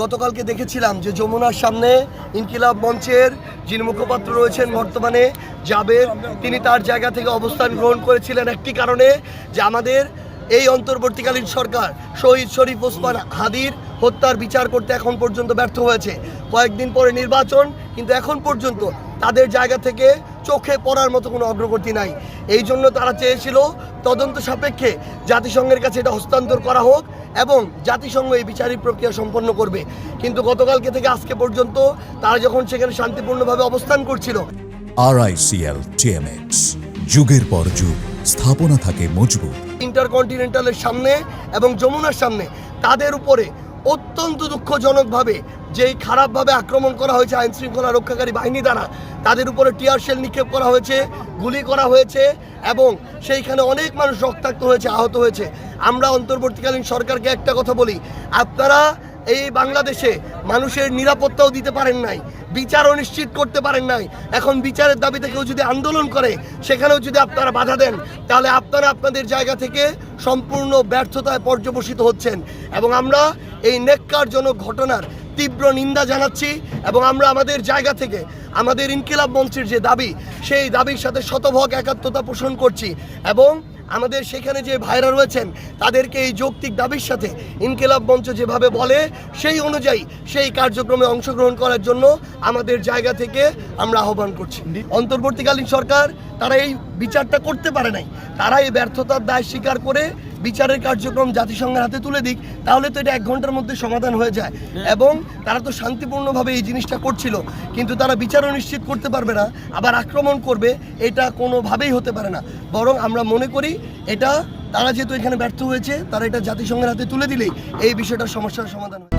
গতকালকে দেখেছিলাম যে যমুনার সামনে ইনকিলাব মঞ্চের যিনি মুখপাত্র রয়েছেন বর্তমানে জাবের, তিনি তার জায়গা থেকে অবস্থান গ্রহণ করেছিলেন একটি কারণে, যে আমাদের এই অন্তর্বর্তীকালীন সরকার শহীদ শরীফ ওসমান হাদির হত্যার বিচার করতে এখন পর্যন্ত ব্যর্থ হয়েছে। কয়েকদিন পরে নির্বাচন, কিন্তু এখন পর্যন্ত তাদের জায়গা থেকে চোখে পড়ার মতো কোনো অগ্রগতি নাই। এই জন্য তারা চেয়েছিল তদন্ত সাপেক্ষে জাতিসংঘের কাছে এটা হস্তান্তর করা হোক এবং জাতিসংঘ এই বিচারিক প্রক্রিয়া সম্পন্ন করবে। কিন্তু গতকালকে থেকে আজকে পর্যন্ত তারা যখন সেখানে শান্তিপূর্ণভাবে অবস্থান করছিল, RICL TMX, যুগের পর যুগ স্থাপনা থাকে মজবুত। ইন্টারকন্টিনেন্টালের সামনে এবং যমুনার সামনে তাদের উপরে অত্যন্ত দুঃখজনকভাবে যেই খারাপভাবে আক্রমণ করা হয়েছে আইন শৃঙ্খলা রক্ষাকারী বাহিনী দ্বারা, তাদের উপরে টিয়ার শেল নিক্ষেপ করা হয়েছে, গুলি করা হয়েছে এবং সেইখানে অনেক মানুষ রক্তাক্ত হয়েছে, আহত হয়েছে। আমরা অন্তর্বর্তীকালীন সরকারকে একটা কথা বলি, আপনারা এই বাংলাদেশে মানুষের নিরাপত্তাও দিতে পারেন নাই, বিচারও নিশ্চিত করতে পারেন নাই। এখন বিচারের দাবিতে কেউ যদি আন্দোলন করে সেখানেও যদি আপনারা বাধা দেন, তাহলে আপনারা আপনাদের জায়গা থেকে সম্পূর্ণ ব্যর্থতায় পর্যবসিত হচ্ছেন। এবং আমরা এই ন্যাক্কারজনক ঘটনার তীব্র নিন্দা জানাচ্ছি এবং আমরা আমাদের জায়গা থেকে আমাদের ইনকিলাব মঞ্চের যে দাবি, সেই দাবির সাথে শতভাগ একাত্মতা পোষণ করছি এবং আমাদের সেখানে যে ভাইরা রয়েছেন তাদেরকে এই যৌক্তিক দাবির সাথে ইনকিলাব মঞ্চ যেভাবে বলে সেই অনুযায়ী সেই কার্যক্রমে অংশগ্রহণ করার জন্য আমাদের জায়গা থেকে আমরা আহ্বান করছি। অন্তর্বর্তীকালীন সরকার তারা এই বিচারটা করতে পারে নাই, তারা এই ব্যর্থতার দায় স্বীকার করে বিচারের কার্যক্রম জাতিসংঘের হাতে তুলে দিক, তাহলে তো এটা 1 ঘন্টার মধ্যে সমাধান হয়ে যায়। এবং তারা তো শান্তিপূর্ণভাবে এই জিনিসটা করছিল, কিন্তু তারা বিচারও নিশ্চিত করতে পারবে না, আবার আক্রমণ করবে, এটা কোনোভাবেই হতে পারে না। বরং আমরা মনে করি এটা তারা যেহেতু এখানে ব্যর্থ হয়েছে, তারা এটা জাতিসংঘের হাতে তুলে দিলেই এই বিষয়টার সমস্যার সমাধান হবে।